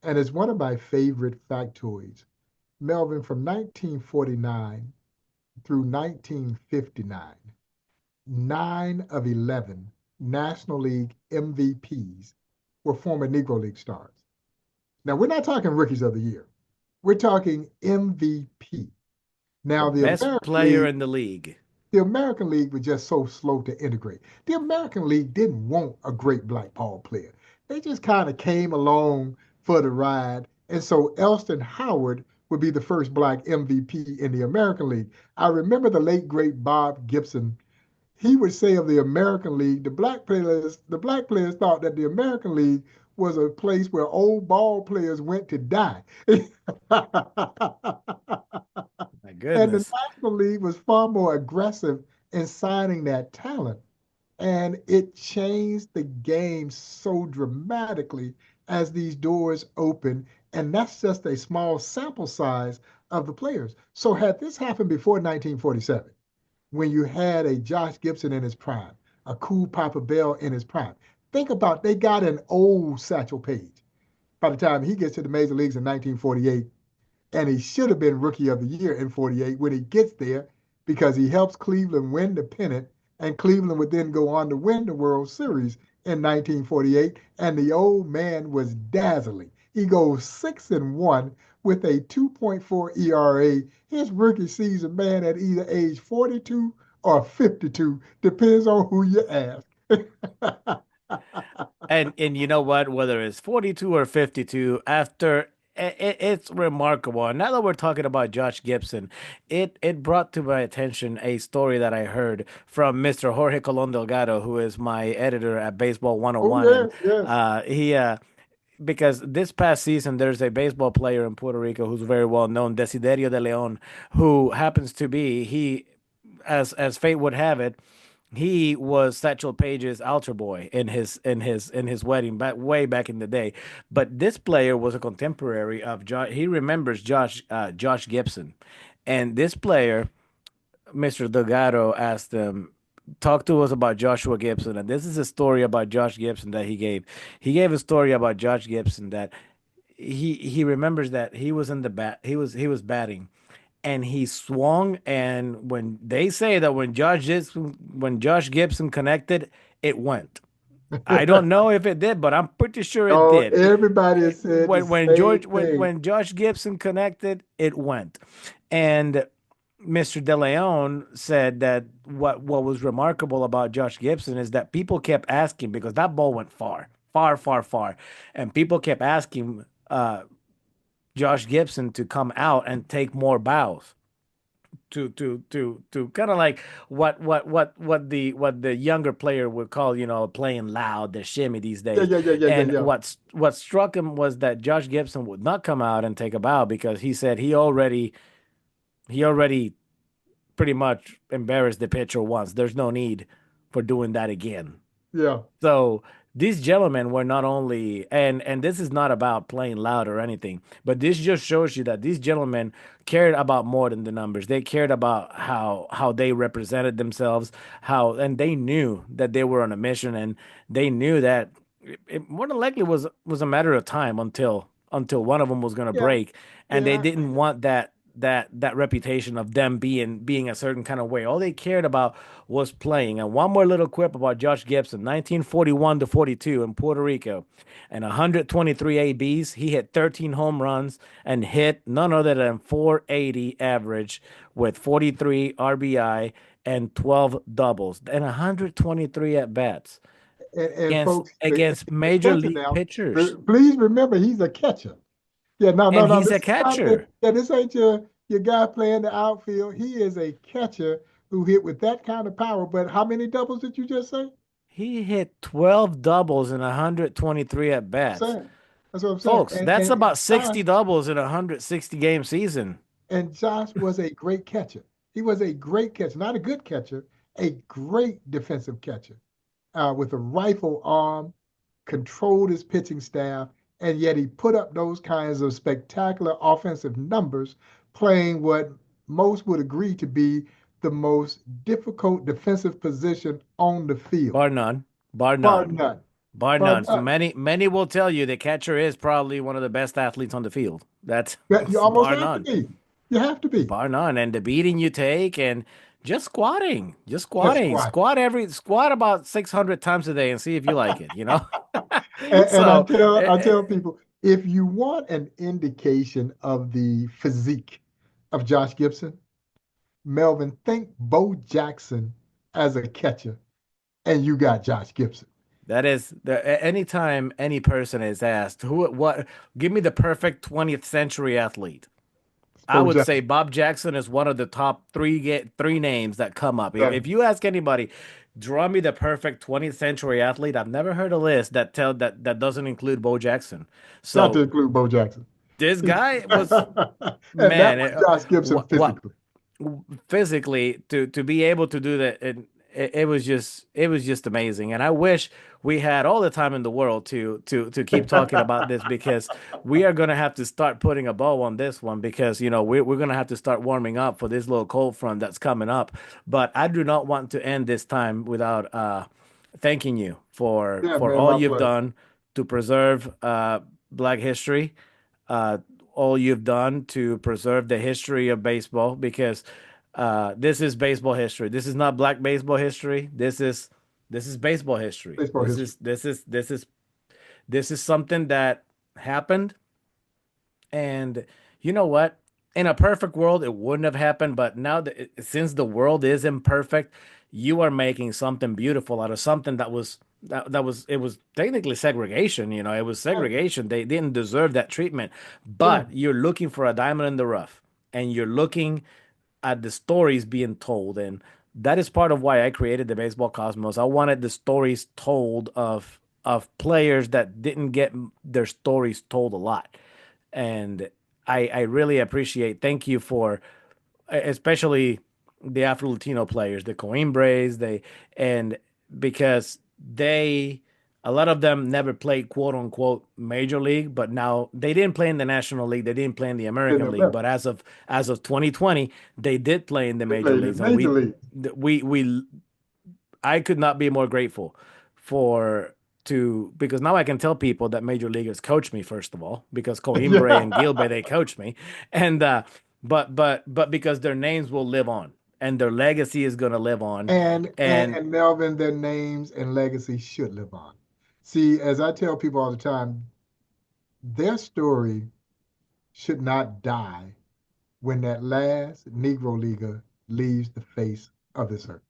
And it's one of my favorite factoids. Melvin, from 1949 through 1959, 9 of 11 National League MVPs were former Negro League stars. Now, we're not talking rookies of the year. We're talking MVP. The Now, best player in the league. The American League was just so slow to integrate. The American League didn't want a great black ball player. They just kind of came along for the ride. And so Elston Howard would be the first black MVP in the American League. I remember the late great Bob Gibson. He would say of the American League, the black players thought that the American League was a place where old ball players went to die. My And the goodness. National League was far more aggressive in signing that talent. And it changed the game so dramatically as these doors open. And that's just a small sample size of the players. So, had this happened before 1947, when you had a Josh Gibson in his prime, a cool Papa Bell in his prime, think about they got an old Satchel Paige by the time he gets to the major leagues in 1948, and he should have been Rookie of the Year in 48 when he gets there because he helps Cleveland win the pennant, and Cleveland would then go on to win the World Series in 1948. And the old man was dazzling. He goes 6-1 with a 2.4 ERA. His rookie season, man, at either age 42 or 52, depends on who you ask. And you know what? Whether it's 42 or 52, after it's remarkable. And now that we're talking about Josh Gibson, it brought to my attention a story that I heard from Mr. Jorge Colon Delgado, who is my editor at Baseball Oh, 101. And yes, yes. he because this past season there's a baseball player in Puerto Rico who's very well known, Desiderio de Leon, who happens to be he as fate would have it, he was Satchel Paige's altar boy in his wedding back way back in the day. But this player was a contemporary of Josh. He remembers Josh Gibson, and this player, Mr. Delgado, asked him, "Talk to us about Joshua Gibson." And this is a story about Josh Gibson that he gave. He gave a story about Josh Gibson that he remembers that he was in the bat. He was batting and he swung. And when they say that when Josh Gibson connected, it went. I don't know if it did, but I'm pretty sure it Oh, did. everybody has said the same thing. When Josh Gibson connected, it went. And Mr. De Leon said that what was remarkable about Josh Gibson is that people kept asking because that ball went far, far, far, far, and people kept asking Josh Gibson to come out and take more bows to kind of like what the younger player would call, playing loud, the shimmy these Yeah, days. yeah, yeah, yeah, yeah, And yeah. what struck him was that Josh Gibson would not come out and take a bow because he said he already pretty much embarrassed the pitcher once. There's no need for doing that again. Yeah, So these gentlemen were not only, and this is not about playing loud or anything, but this just shows you that these gentlemen cared about more than the numbers. They cared about how they represented themselves, and they knew that they were on a mission, and they knew that it more than likely was a matter of time until one of them was going to yeah, break, and they yeah. didn't want that reputation of them being a certain kind of way. All they cared about was playing. And one more little quip about Josh Gibson, 1941 to 42 in Puerto Rico, and 123 ABs. He hit 13 home runs and hit none other than 480 average with 43 RBI and 12 doubles and 123 at bats And against folks, against the major catcher league now, pitchers. please remember he's a catcher. Yeah, no, no, And no. he's This a is not the, catcher. yeah, this ain't your guy playing the outfield. He is a catcher who hit with that kind of power. But how many doubles did you just say? He hit 12 doubles and 123 at I'm bats. saying. That's what I'm saying. Folks, that's And about 60 Josh doubles in a 160 game season. and Josh was a great catcher. He was a great catcher, not a good catcher, a great defensive catcher with a rifle arm, controlled his pitching staff, and yet he put up those kinds of spectacular offensive numbers, playing what most would agree to be the most difficult defensive position on the field, Bar none. Bar bar none. none. Bar Bar none. So none. many will tell you the catcher is probably one of the best athletes on the field. That's But you almost bar have to none. be. You have to be. Bar none. And the beating you take and just squatting. Just Just squatting. squat. Squat about 600 times a day and see if you like it? And So, I tell people, if you want an indication of the physique of Josh Gibson, Melvin, think Bo Jackson as a catcher, and you got Josh Gibson. that is anytime any person is asked give me the perfect 20th century athlete. It's I Bo would say Jackson. Bob Jackson is one of the top three names that come up. If Yeah. if you ask anybody, draw me the perfect 20th century athlete, I've never heard a list that doesn't include Bo Jackson. Got to So include Bo Jackson. this and guy was, that man, was Josh Gibson what physically. physically to be able to do that, it was just amazing. And I wish we had all the time in the world to keep talking about this because we are going to have to start putting a bow on this one because we're going to have to start warming up for this little cold front that's coming up. But I do not want to end this time without thanking you for Yeah, for man, all my you've pleasure. done to preserve Black history, uh, all you've done to preserve the history of baseball because this is baseball history. This is not Black baseball history. This is baseball history. Baseball This history. is this is this is this is something that happened, and you know what? In a perfect world, it wouldn't have happened. But now that since the world is imperfect, you are making something beautiful out of something that was it was technically segregation. It was Yeah, segregation. They didn't deserve that treatment. yeah, But you're looking for a diamond in the rough, and you're looking at the stories being told, and that is part of why I created the Baseball Cosmos. I wanted the stories told of players that didn't get their stories told a lot, and I really appreciate. Thank you for especially the Afro Latino players, the Coimbras, and because they a lot of them never played quote unquote major league, but now they didn't play in the National League, they didn't play in the in American League, America. but as of 2020, they did play in the They major played in leagues, and Major League. we I could not be more grateful for to because now I can tell people that major leaguers coach me first of all because Coimbra and Yeah, Gilbert they coach me, and but because their names will live on, and their legacy is going to live on. And And Melvin, their names and legacy should live on. See, as I tell people all the time, their story should not die when that last Negro Leaguer leaves the face of this earth.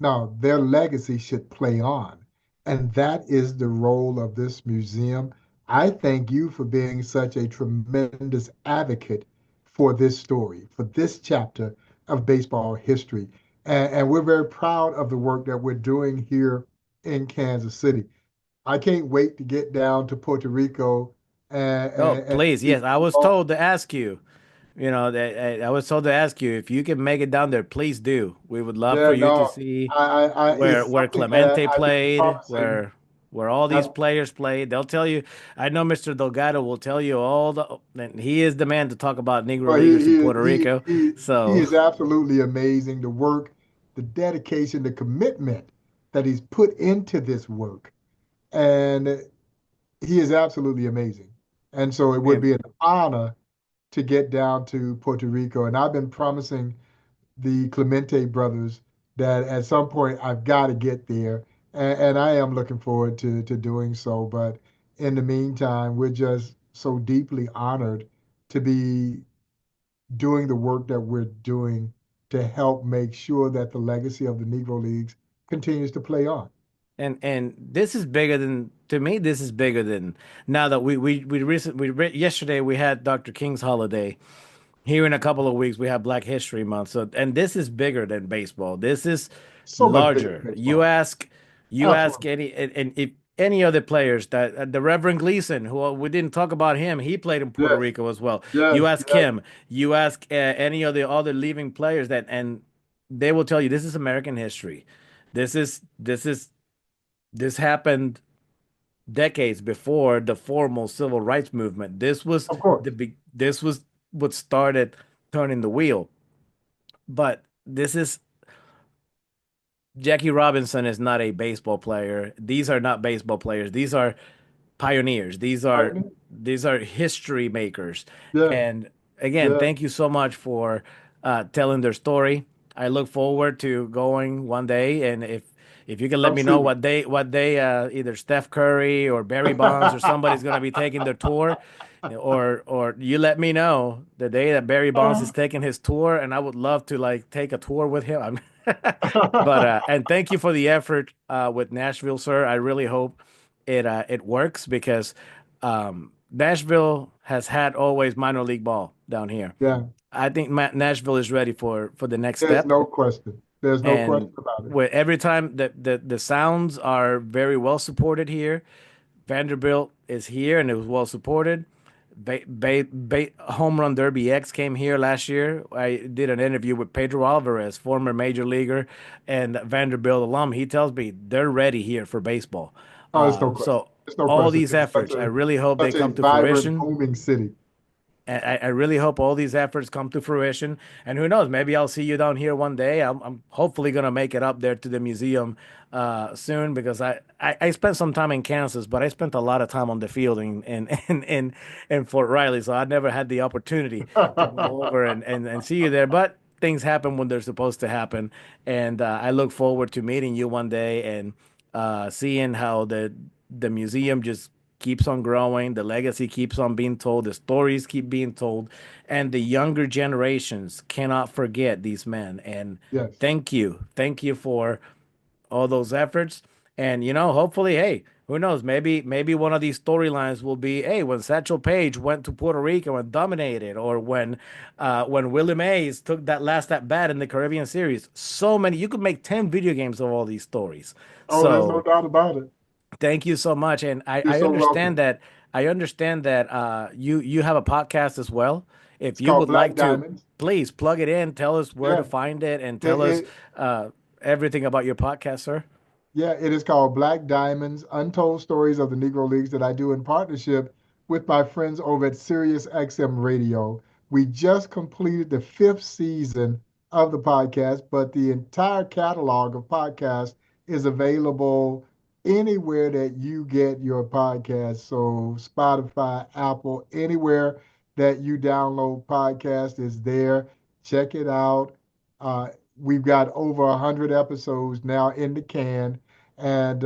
No, their legacy should play on. And that is the role of this museum. I thank you for being such a tremendous advocate for this story, for this chapter of baseball history. And we're very proud of the work that we're doing here in Kansas City. I can't wait to get down to Puerto Rico oh, and please, see yes, I was baseball. told to ask you. You know, that I was told to ask you if you can make it down there, please do. We would love for Yeah, you to no, see it's where something that Clemente I've been played, promising. where all these I've, players played. They'll tell you. I know Mr. Delgado will tell you all the. And he is the man to talk about Negro Well, Leaguers in Puerto Rico. he So, is absolutely amazing. The work, the dedication, the commitment that he's put into this work, and he is absolutely amazing. And so it would and be an honor to get down to Puerto Rico. And I've been promising the Clemente brothers that at some point I've got to get there, and I am looking forward to doing so. But in the meantime, we're just so deeply honored to be doing the work that we're doing to help make sure that the legacy of the Negro Leagues continues to play on. and this is bigger than to me. This is bigger than now that yesterday we had Dr. King's holiday. Here in a couple of weeks, we have Black History Month. So, and this is bigger than baseball. This is So much bigger larger. than baseball. You ask Absolutely. any, and if any other players that the Reverend Gleason, who we didn't talk about him, he played in Puerto Yes, Rico as well. You yes, ask yes. him, you ask any of the other living players that, and they will tell you this is American history. This is this happened decades before the formal civil rights movement. Of course. This was what started turning the wheel. But this is Jackie Robinson is not a baseball player. These are not baseball players. These are pioneers. Pardon me? These are history makers. Yeah, And again, yeah. thank you so much for telling their story. I look forward to going one day, and if you can let Come me know see what day either Steph Curry or Barry Bonds or somebody's going to be taking their tour, or you let me know the day that Barry Bonds is taking his tour, and I would love to like take a tour with him. But and thank you for the effort with Nashville, sir. I really hope it works because Nashville has had always minor league ball down here. yeah, I think Nashville is ready for the next there's step, no question. There's no question and about it. with every time the sounds are very well supported here. Vanderbilt is here and it was well supported. Home Run Derby X came here last year. I did an interview with Pedro Alvarez, former major leaguer and Vanderbilt alum. He tells me they're ready here for baseball. Oh, it's no question. So It's no all question. these This is efforts, I really hope they such a come to vibrant, fruition. booming city. I really hope all these efforts come to fruition. And who knows, maybe I'll see you down here one day. I'm hopefully gonna make it up there to the museum soon because I spent some time in Kansas, but I spent a lot of time on the field in Fort Riley, so I never had the opportunity to go over and see you there. But things happen when they're supposed to happen, and I look forward to meeting you one day and seeing how the museum just keeps on growing, the legacy keeps on being told, the stories keep being told, and the younger generations cannot forget these men. And Yes. thank you for all those efforts. And hopefully, hey, who knows? Maybe one of these storylines will be, hey, when Satchel Paige went to Puerto Rico and dominated, or when Willie Mays took that last at bat in the Caribbean Series. So many, you could make 10 video games of all these stories. Oh, there's no So doubt about it. thank you so much, and You're I so understand welcome. that you have a podcast as well. If It's you called would Black like to, Diamonds. please plug it in. Tell us where to Yeah. find it, and It, tell us it, uh, everything about your podcast, sir. Yeah, it is called Black Diamonds, Untold Stories of the Negro Leagues that I do in partnership with my friends over at Sirius XM Radio. We just completed the fifth season of the podcast, but the entire catalog of podcasts is available anywhere that you get your podcast. So Spotify, Apple, anywhere that you download podcast is there. Check it out. We've got over 100 episodes now in the can, and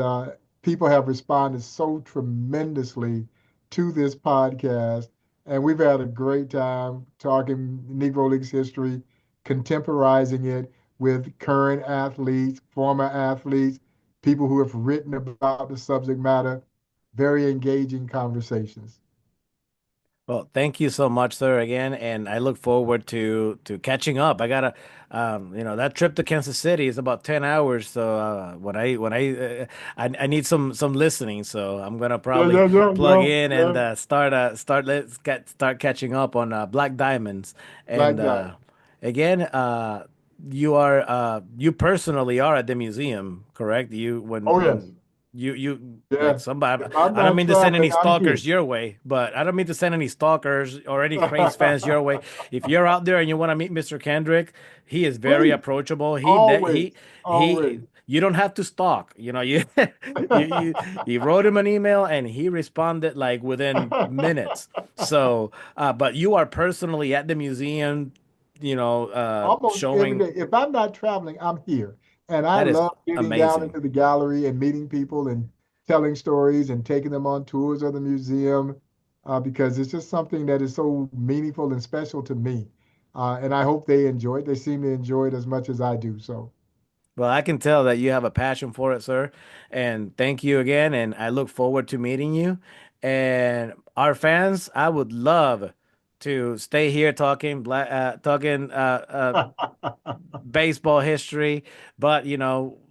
people have responded so tremendously to this podcast. And we've had a great time talking Negro Leagues history, contemporizing it with current athletes, former athletes, people who have written about the subject matter. Very engaging conversations. Well, thank you so much, sir, again, and I look forward to catching up. I gotta, that trip to Kansas City is about 10 hours, so I need some listening, so I'm gonna Yeah, probably yeah, yeah, plug yeah, in and yeah. start catching up on Black Diamonds, and Black Diamond. again, you personally are at the museum, correct? You Oh, yes. when you like Yeah. somebody. If I'm I don't not mean to send any traveling, I'm here. stalkers your way, but I don't mean to send any stalkers or any craze fans your way. If you're out there and you want to meet Mr. Kendrick, he is very Please, approachable. always, He always. you don't have to stalk. You you wrote him an email and he responded like within minutes. So, but you are personally at the museum, Almost every showing day. If I'm not traveling, I'm here. And I that is love getting down amazing. into the gallery and meeting people and telling stories and taking them on tours of the museum because it's just something that is so meaningful and special to me. And I hope they enjoy it. They seem to enjoy it as much as I do. So, Well, I can tell that you have a passion for it, sir. And thank you again. And I look forward to meeting you. And our fans, I would love to stay here talking baseball history, but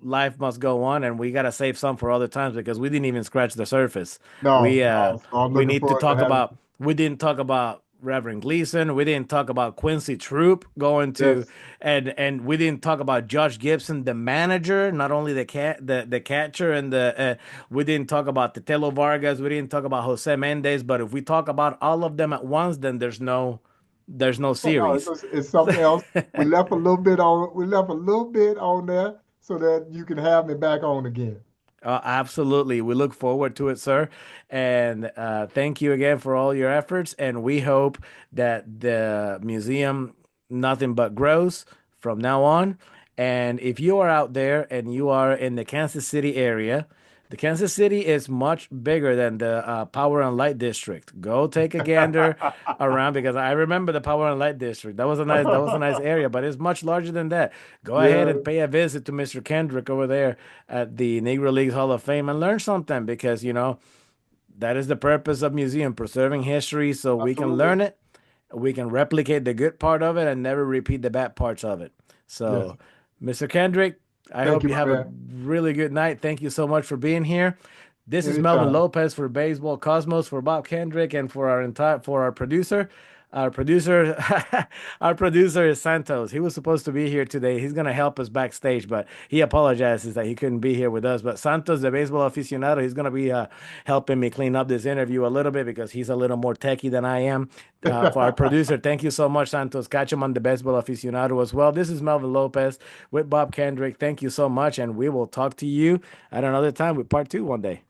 life must go on, and we gotta save some for other times because we didn't even scratch the surface. no, We uh no. So I'm we looking need to forward to talk having, about we didn't talk about Reverend Gleason. We didn't talk about Quincy Troop going to yes. and we didn't talk about Josh Gibson, the manager, not only the catcher and the we didn't talk about Tetelo Vargas, we didn't talk about Jose Mendez, but if we talk about all of them at once, then there's no No, series. it's something else. We left a little bit on there so that you can have me back on again. Absolutely. We look forward to it, sir. And thank you again for all your efforts. And we hope that the museum nothing but grows from now on. And if you are out there and you are in the Kansas City area, the Kansas City is much bigger than the Power and Light District. Go take a gander around because I remember the Power and Light District. That was a nice area, but it's much larger than that. Go ahead Yeah, and pay a visit to Mr. Kendrick over there at the Negro Leagues Hall of Fame and learn something because that is the purpose of museum preserving history so we can absolutely. learn it, we can replicate the good part of it and never repeat the bad parts of it. Yes. So, Mr. Kendrick, I Thank hope you, you my have a man. really good night. Thank you so much for being here. This is Melvin Anytime. Lopez for Baseball Cosmos for Bob Kendrick and for our producer. Our producer, our producer is Santos. He was supposed to be here today. He's gonna help us backstage, but he apologizes that he couldn't be here with us. But Santos, the baseball aficionado, he's gonna be helping me clean up this interview a little bit because he's a little more techie than I am. For our producer, thank you so much, Santos. Catch him on the baseball aficionado as well. This is Melvin Lopez with Bob Kendrick. Thank you so much, and we will talk to you at another time with part two one day.